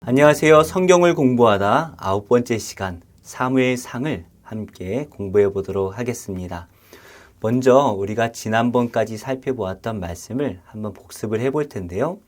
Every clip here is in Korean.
안녕하세요. 성경을 공부하다 9번째 시간 사무엘상을 함께 공부해 보도록 하겠습니다. 먼저 우리가 지난번까지 살펴보았던 말씀을 한번 복습을 해볼 텐데요.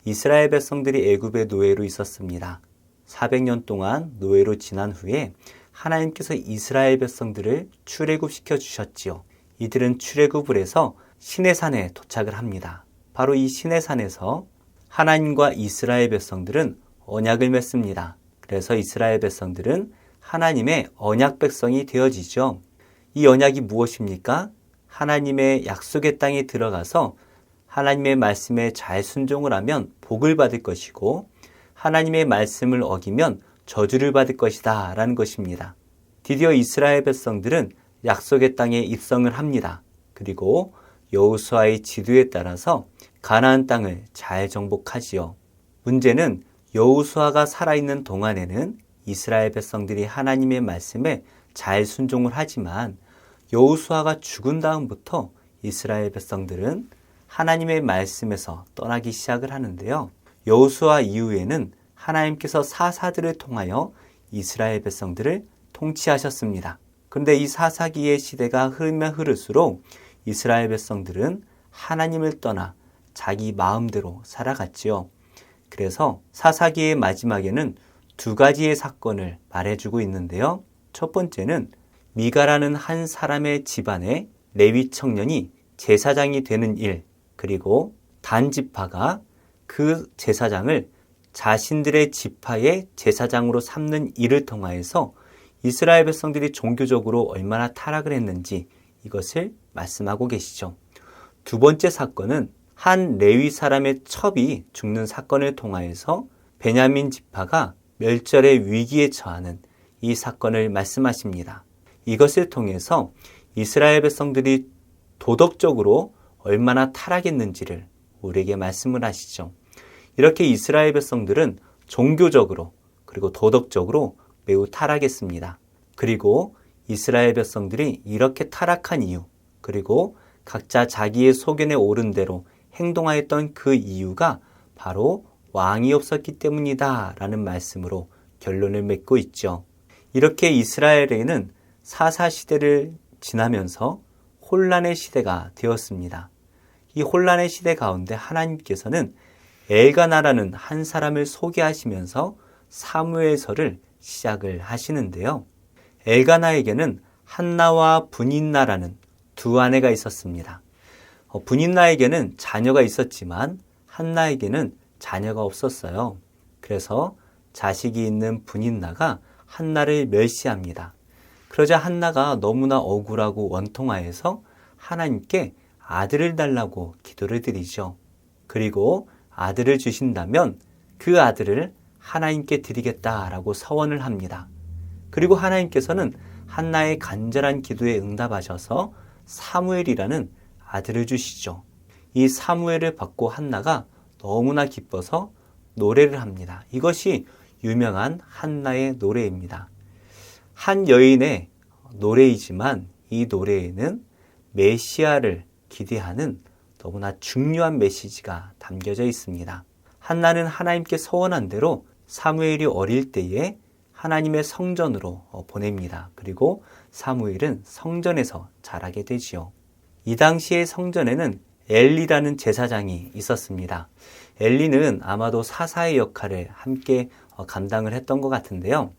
이스라엘 백성들이 애굽의 노예로 있었습니다. 400년 동안 노예로 지난 후에 하나님께서 이스라엘 백성들을 출애굽시켜 주셨지요. 이들은 출애굽을 해서 시내산에 도착을 합니다. 바로 이 시내산에서 하나님과 이스라엘 백성들은 언약을 맺습니다. 그래서 이스라엘 백성들은 하나님의 언약 백성이 되어지죠. 이 언약이 무엇입니까? 하나님의 약속의 땅에 들어가서 하나님의 말씀에 잘 순종을 하면 복을 받을 것이고 하나님의 말씀을 어기면 저주를 받을 것이다 라는 것입니다. 드디어 이스라엘 백성들은 약속의 땅에 입성을 합니다. 그리고 여호수아의 지도에 따라서 가나안 땅을 잘 정복하지요. 문제는 여호수아가 살아있는 동안에는 이스라엘 백성들이 하나님의 말씀에 잘 순종을 하지만 여호수아가 죽은 다음부터 이스라엘 백성들은 하나님의 말씀에서 떠나기 시작을 하는데요. 여호수아 이후에는 하나님께서 사사들을 통하여 이스라엘 백성들을 통치하셨습니다. 그런데 이 사사기의 시대가 흐르면 흐를수록 이스라엘 백성들은 하나님을 떠나 자기 마음대로 살아갔지요. 그래서 사사기의 마지막에는 두 가지의 사건을 말해주고 있는데요. 첫 번째는 미가라는 한 사람의 집안에 레위 청년이 제사장이 되는 일, 그리고 단 지파가 그 제사장을 자신들의 지파의 제사장으로 삼는 일을 통하여서 이스라엘 백성들이 종교적으로 얼마나 타락을 했는지 이것을 말씀하고 계시죠. 두 번째 사건은 한 레위 사람의 첩이 죽는 사건을 통하여서 베냐민 지파가 멸절의 위기에 처하는 이 사건을 말씀하십니다. 이것을 통해서 이스라엘 백성들이 도덕적으로 얼마나 타락했는지를 우리에게 말씀을 하시죠. 이렇게 이스라엘 백성들은 종교적으로 그리고 도덕적으로 매우 타락했습니다. 그리고 이스라엘 백성들이 이렇게 타락한 이유, 그리고 각자 자기의 소견에 옳은 대로 행동하였던 그 이유가 바로 왕이 없었기 때문이다 라는 말씀으로 결론을 맺고 있죠. 이렇게 이스라엘에는 사사시대를 지나면서 혼란의 시대가 되었습니다. 이 혼란의 시대 가운데 하나님께서는 엘가나라는 한 사람을 소개하시면서 사무엘서를 시작을 하시는데요. 엘가나에게는 한나와 분인나라는 두 아내가 있었습니다. 분인나에게는 자녀가 있었지만 한나에게는 자녀가 없었어요. 그래서 자식이 있는 분인나가 한나를 멸시합니다. 그러자 한나가 너무나 억울하고 원통하여서 하나님께 아들을 달라고 기도를 드리죠. 그리고 아들을 주신다면 그 아들을 하나님께 드리겠다라고 서원을 합니다. 그리고 하나님께서는 한나의 간절한 기도에 응답하셔서 사무엘이라는 아들을 주시죠. 이 사무엘을 받고 한나가 너무나 기뻐서 노래를 합니다. 이것이 유명한 한나의 노래입니다. 한 여인의 노래이지만 이 노래에는 메시아를 기대하는 너무나 중요한 메시지가 담겨져 있습니다. 한나는 하나님께 서원한 대로 사무엘이 어릴 때에 하나님의 성전으로 보냅니다. 그리고 사무엘은 성전에서 자라게 되지요. 이 당시의 성전에는 엘리라는 제사장이 있었습니다. 엘리는 아마도 사사의 역할을 함께 감당을 했던 것 같은데요.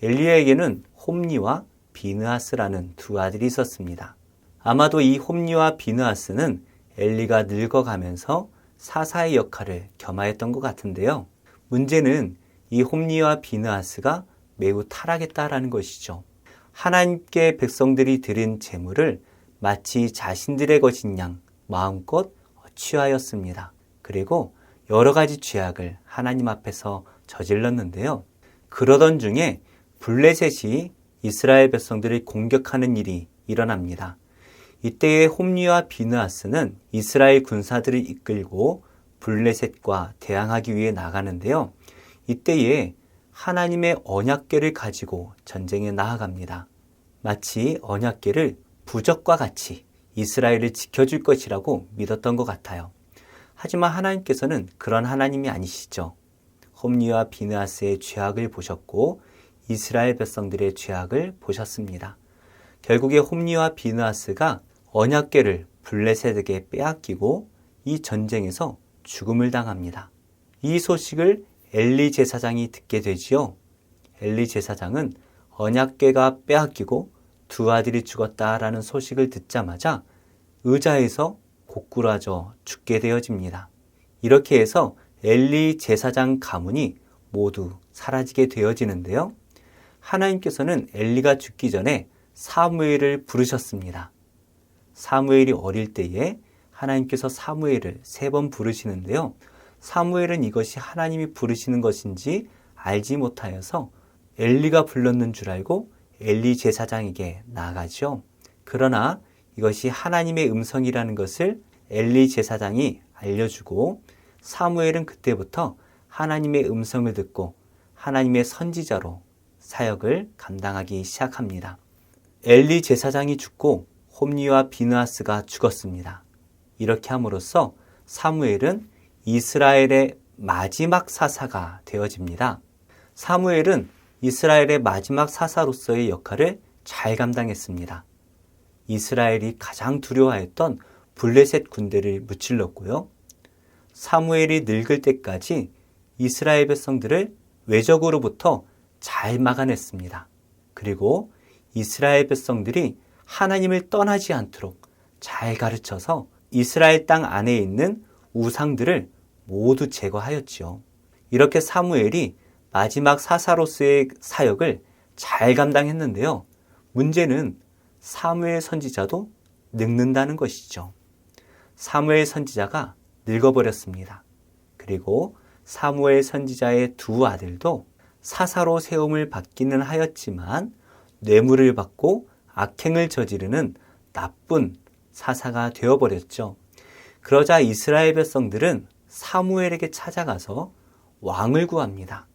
엘리에게는 홈니와 비느하스라는 두 아들이 있었습니다. 아마도 이 홈니와 비느하스는 엘리가 늙어가면서 사사의 역할을 겸하였던 것 같은데요. 문제는 이 홈니와 비느하스가 매우 타락했다라는 것이죠. 하나님께 백성들이 드린 제물을 마치 자신들의 것인 양 마음껏 취하였습니다. 그리고 여러 가지 죄악을 하나님 앞에서 저질렀는데요. 그러던 중에 블레셋이 이스라엘 백성들을 공격하는 일이 일어납니다. 이때에 홈리와 비느하스는 이스라엘 군사들을 이끌고 블레셋과 대항하기 위해 나가는데요. 이때에 하나님의 언약궤를 가지고 전쟁에 나아갑니다. 마치 언약궤를 부적과 같이 이스라엘을 지켜줄 것이라고 믿었던 것 같아요. 하지만 하나님께서는 그런 하나님이 아니시죠. 홈리와 비느하스의 죄악을 보셨고 이스라엘 백성들의 죄악을 보셨습니다. 결국에 홈리와 비느하스가 언약궤를 블레셋에게 빼앗기고 이 전쟁에서 죽음을 당합니다. 이 소식을 엘리 제사장이 듣게 되지요. 엘리 제사장은 언약궤가 빼앗기고 두 아들이 죽었다라는 소식을 듣자마자 의자에서 고꾸라져 죽게 되어집니다. 이렇게 해서 엘리 제사장 가문이 모두 사라지게 되어지는데요. 하나님께서는 엘리가 죽기 전에 사무엘을 부르셨습니다. 사무엘이 어릴 때에 하나님께서 사무엘을 3번 부르시는데요. 사무엘은 이것이 하나님이 부르시는 것인지 알지 못하여서 엘리가 불렀는 줄 알고 엘리 제사장에게 나아가죠. 그러나 이것이 하나님의 음성이라는 것을 엘리 제사장이 알려주고 사무엘은 그때부터 하나님의 음성을 듣고 하나님의 선지자로 사역을 감당하기 시작합니다. 엘리 제사장이 죽고 홈리와 비느하스가 죽었습니다. 이렇게 함으로써 사무엘은 이스라엘의 마지막 사사가 되어집니다. 사무엘은 이스라엘의 마지막 사사로서의 역할을 잘 감당했습니다. 이스라엘이 가장 두려워했던 블레셋 군대를 무찔렀고요. 사무엘이 늙을 때까지 이스라엘 백성들을 외적으로부터 잘 막아냈습니다. 그리고 이스라엘 백성들이 하나님을 떠나지 않도록 잘 가르쳐서 이스라엘 땅 안에 있는 우상들을 모두 제거하였지요. 이렇게 사무엘이 마지막 사사로서의 사역을 잘 감당했는데요. 문제는 사무엘 선지자도 늙는다는 것이죠. 사무엘 선지자가 늙어버렸습니다. 그리고 사무엘 선지자의 2 아들도 사사로 세움을 받기는 하였지만 뇌물을 받고 악행을 저지르는 나쁜 사사가 되어버렸죠. 그러자 이스라엘 백성들은 사무엘에게 찾아가서 왕을 구합니다.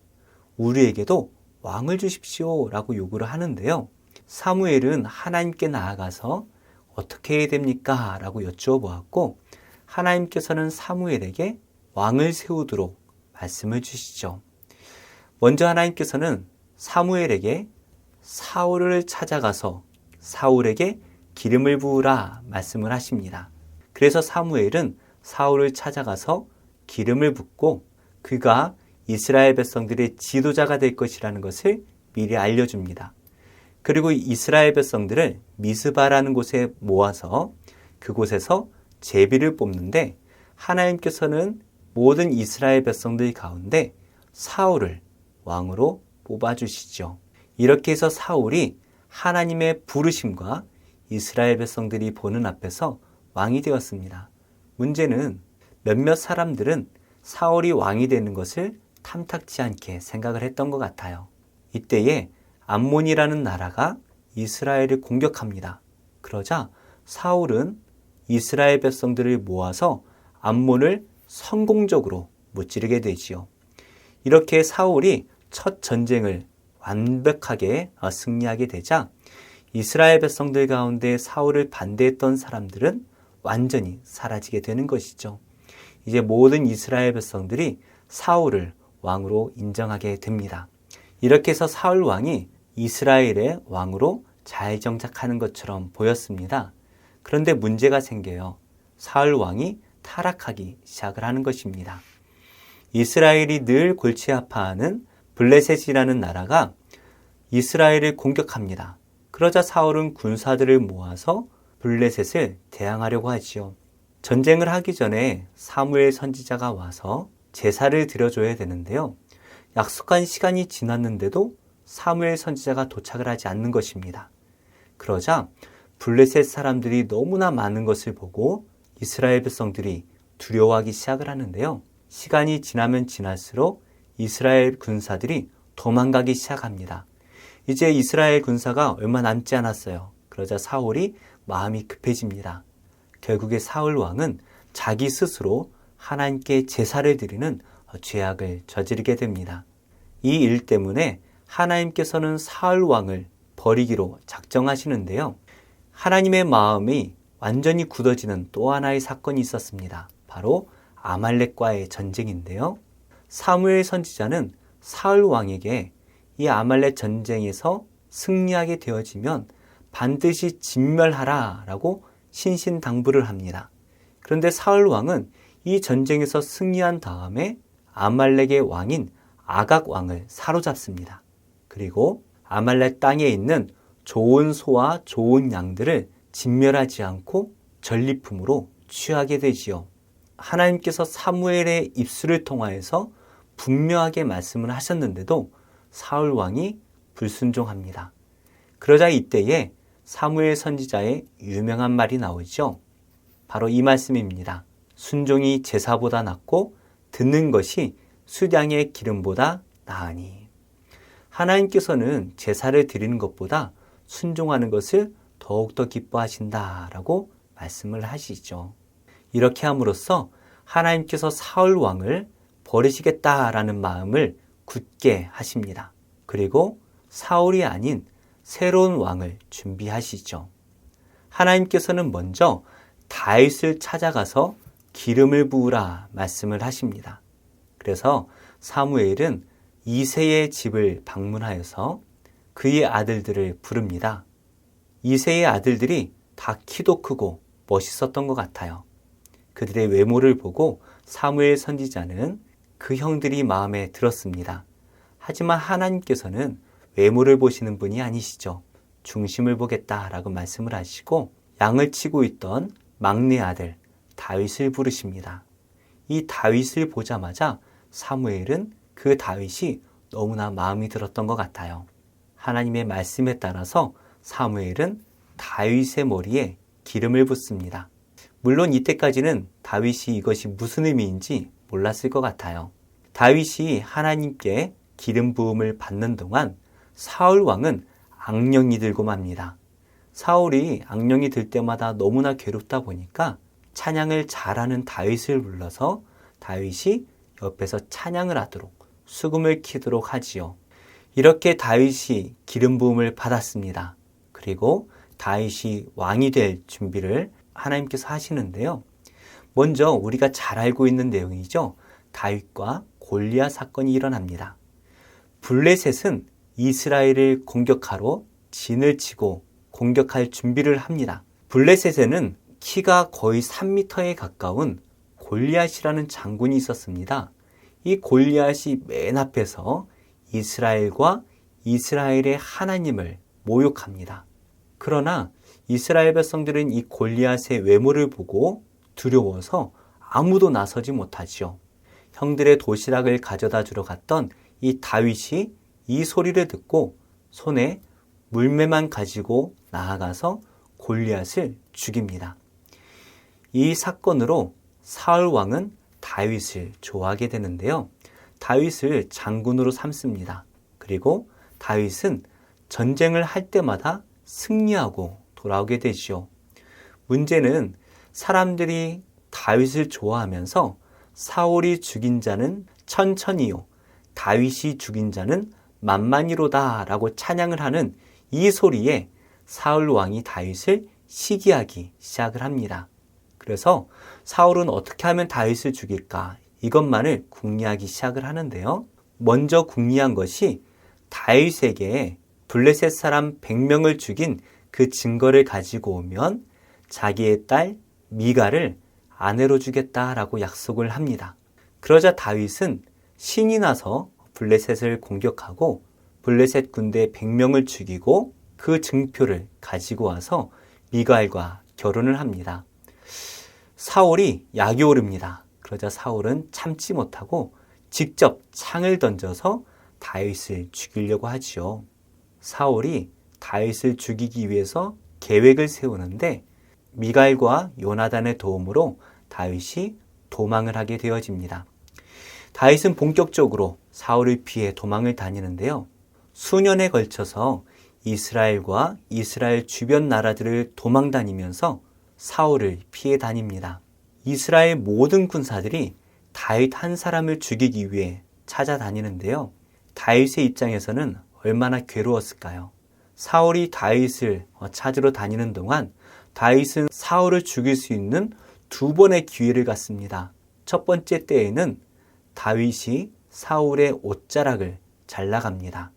우리에게도 왕을 주십시오 라고 요구를 하는데요. 사무엘은 하나님께 나아가서 어떻게 해야 됩니까? 라고 여쭈어보았고 하나님께서는 사무엘에게 왕을 세우도록 말씀을 주시죠. 먼저 하나님께서는 사무엘에게 사울을 찾아가서 사울에게 기름을 부으라 말씀을 하십니다. 그래서 사무엘은 사울을 찾아가서 기름을 붓고 그가 이스라엘 백성들의 지도자가 될 것이라는 것을 미리 알려줍니다. 그리고 이스라엘 백성들을 미스바라는 곳에 모아서 그곳에서 제비를 뽑는데 하나님께서는 모든 이스라엘 백성들 가운데 사울을 왕으로 뽑아주시죠. 이렇게 해서 사울이 하나님의 부르심과 이스라엘 백성들이 보는 앞에서 왕이 되었습니다. 문제는 몇몇 사람들은 사울이 왕이 되는 것을 탐탁지 않게 생각을 했던 것 같아요. 이때에 암몬이라는 나라가 이스라엘을 공격합니다. 그러자 사울은 이스라엘 백성들을 모아서 암몬을 성공적으로 무찌르게 되지요. 이렇게 사울이 첫 전쟁을 완벽하게 승리하게 되자 이스라엘 백성들 가운데 사울을 반대했던 사람들은 완전히 사라지게 되는 것이죠. 이제 모든 이스라엘 백성들이 사울을 왕으로 인정하게 됩니다. 이렇게 해서 사울 왕이 이스라엘의 왕으로 잘 정착하는 것처럼 보였습니다. 그런데 문제가 생겨요. 사울 왕이 타락하기 시작을 하는 것입니다. 이스라엘이 늘 골치 아파하는 블레셋이라는 나라가 이스라엘을 공격합니다. 그러자 사울은 군사들을 모아서 블레셋을 대항하려고 하지요. 전쟁을 하기 전에 사무엘 선지자가 와서 제사를 드려줘야 되는데요. 약속한 시간이 지났는데도 사무엘 선지자가 도착을 하지 않는 것입니다. 그러자 블레셋 사람들이 너무나 많은 것을 보고 이스라엘 백성들이 두려워하기 시작을 하는데요. 시간이 지나면 지날수록 이스라엘 군사들이 도망가기 시작합니다. 이제 이스라엘 군사가 얼마 남지 않았어요. 그러자 사울이 마음이 급해집니다. 결국에 사울 왕은 자기 스스로 하나님께 제사를 드리는 죄악을 저지르게 됩니다. 이 일 때문에 하나님께서는 사울 왕을 버리기로 작정하시는데요. 하나님의 마음이 완전히 굳어지는 또 하나의 사건이 있었습니다. 바로 아말렉과의 전쟁인데요. 사무엘 선지자는 사울 왕에게 이 아말렉 전쟁에서 승리하게 되어지면 반드시 진멸하라 라고 신신당부를 합니다. 그런데 사울 왕은 이 전쟁에서 승리한 다음에 아말렉의 왕인 아각 왕을 사로잡습니다. 그리고 아말렉 땅에 있는 좋은 소와 좋은 양들을 진멸하지 않고 전리품으로 취하게 되지요. 하나님께서 사무엘의 입술을 통하여서 분명하게 말씀을 하셨는데도 사울 왕이 불순종합니다. 그러자 이때에 사무엘 선지자의 유명한 말이 나오죠. 바로 이 말씀입니다. 순종이 제사보다 낫고 듣는 것이 수량의 기름보다 나으니. 하나님께서는 제사를 드리는 것보다 순종하는 것을 더욱더 기뻐하신다라고 말씀을 하시죠. 이렇게 함으로써 하나님께서 사울 왕을 버리시겠다라는 마음을 굳게 하십니다. 그리고 사울이 아닌 새로운 왕을 준비하시죠. 하나님께서는 먼저 다윗을 찾아가서 기름을 부으라 말씀을 하십니다. 그래서 사무엘은 이새의 집을 방문하여서 그의 아들들을 부릅니다. 이새의 아들들이 다 키도 크고 멋있었던 것 같아요. 그들의 외모를 보고 사무엘 선지자는 그 형들이 마음에 들었습니다. 하지만 하나님께서는 외모를 보시는 분이 아니시죠. 중심을 보겠다라고 말씀을 하시고 양을 치고 있던 막내 아들 다윗을 부르십니다. 이 다윗을 보자마자 사무엘은 그 다윗이 너무나 마음이 들었던 것 같아요. 하나님의 말씀에 따라서 사무엘은 다윗의 머리에 기름을 붓습니다. 물론 이때까지는 다윗이 이것이 무슨 의미인지 몰랐을 것 같아요. 다윗이 하나님께 기름 부음을 받는 동안 사울 왕은 악령이 들고 맙니다. 사울이 악령이 들 때마다 너무나 괴롭다 보니까 찬양을 잘하는 다윗을 불러서 다윗이 옆에서 찬양을 하도록 수금을 키도록 하지요. 이렇게 다윗이 기름 부음을 받았습니다. 그리고 다윗이 왕이 될 준비를 하나님께서 하시는데요. 먼저 우리가 잘 알고 있는 내용이죠. 다윗과 골리앗 사건이 일어납니다. 블레셋은 이스라엘을 공격하러 진을 치고 공격할 준비를 합니다. 블레셋에는 키가 거의 3m에 가까운 골리앗이라는 장군이 있었습니다. 이 골리앗이 맨 앞에서 이스라엘과 이스라엘의 하나님을 모욕합니다. 그러나 이스라엘 백성들은 이 골리앗의 외모를 보고 두려워서 아무도 나서지 못하지요. 형들의 도시락을 가져다 주러 갔던 이 다윗이 이 소리를 듣고 손에 물매만 가지고 나아가서 골리앗을 죽입니다. 이 사건으로 사울 왕은 다윗을 좋아하게 되는데요. 다윗을 장군으로 삼습니다. 그리고 다윗은 전쟁을 할 때마다 승리하고 돌아오게 되지요. 문제는 사람들이 다윗을 좋아하면서 사울이 죽인 자는 천천히요, 다윗이 죽인 자는 만만히로다 라고 찬양을 하는 이 소리에 사울 왕이 다윗을 시기하기 시작을 합니다. 그래서 사울은 어떻게 하면 다윗을 죽일까? 이것만을 궁리하기 시작을 하는데요. 먼저 궁리한 것이 다윗에게 블레셋 사람 100명을 죽인 그 증거를 가지고 오면 자기의 딸 미갈을 아내로 주겠다라고 약속을 합니다. 그러자 다윗은 신이 나서 블레셋을 공격하고 블레셋 군대 100명을 죽이고 그 증표를 가지고 와서 미갈과 결혼을 합니다. 사울이 약이 오릅니다. 그러자 사울은 참지 못하고 직접 창을 던져서 다윗을 죽이려고 하지요. 사울이 다윗을 죽이기 위해서 계획을 세우는데 미갈과 요나단의 도움으로 다윗이 도망을 하게 되어집니다. 다윗은 본격적으로 사울을 피해 도망을 다니는데요. 수년에 걸쳐서 이스라엘과 이스라엘 주변 나라들을 도망 다니면서 사울을 피해 다닙니다. 이스라엘 모든 군사들이 다윗 한 사람을 죽이기 위해 찾아다니는데요. 다윗의 입장에서는 얼마나 괴로웠을까요? 사울이 다윗을 찾으러 다니는 동안 다윗은 사울을 죽일 수 있는 2번의 기회를 갖습니다. 첫 번째 때에는 다윗이 사울의 옷자락을 잘라갑니다.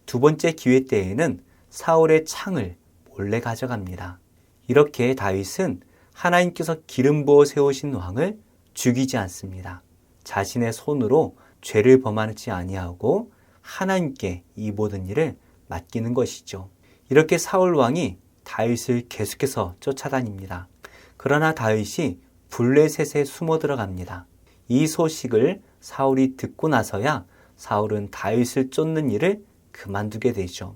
두 번째 기회 때에는 사울의 창을 몰래 가져갑니다. 이렇게 다윗은 하나님께서 기름 부어 세우신 왕을 죽이지 않습니다. 자신의 손으로 죄를 범하지 아니하고 하나님께 이 모든 일을 맡기는 것이죠. 이렇게 사울 왕이 다윗을 계속해서 쫓아다닙니다. 그러나 다윗이 블레셋에 숨어 들어갑니다. 이 소식을 사울이 듣고 나서야 사울은 다윗을 쫓는 일을 그만두게 되죠.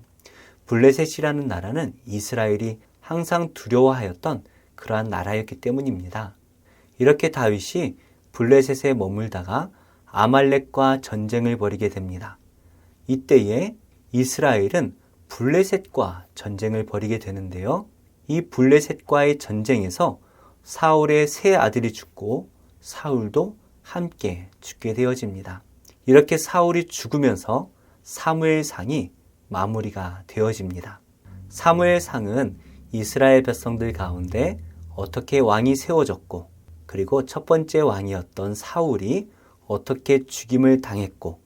블레셋이라는 나라는 이스라엘이 항상 두려워하였던 그러한 나라였기 때문입니다. 이렇게 다윗이 블레셋에 머물다가 아말렉과 전쟁을 벌이게 됩니다. 이때에 이스라엘은 블레셋과 전쟁을 벌이게 되는데요. 이 블레셋과의 전쟁에서 사울의 세 아들이 죽고 사울도 함께 죽게 되어집니다. 이렇게 사울이 죽으면서 사무엘상이 마무리가 되어집니다. 사무엘상은 이스라엘 백성들 가운데 어떻게 왕이 세워졌고 그리고 첫 번째 왕이었던 사울이 어떻게 죽임을 당했고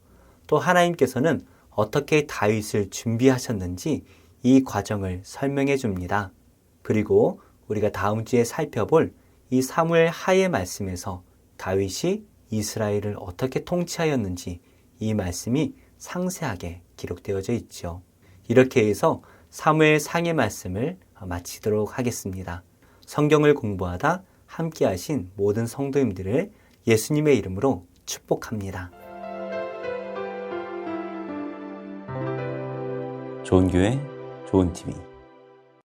또 하나님께서는 어떻게 다윗을 준비하셨는지 이 과정을 설명해 줍니다. 그리고 우리가 다음 주에 살펴볼 이 사무엘 하의 말씀에서 다윗이 이스라엘을 어떻게 통치하였는지 이 말씀이 상세하게 기록되어져 있죠. 이렇게 해서 사무엘 상의 말씀을 마치도록 하겠습니다. 성경을 공부하다 함께 하신 모든 성도님들을 예수님의 이름으로 축복합니다. 좋은 교회, 좋은 TV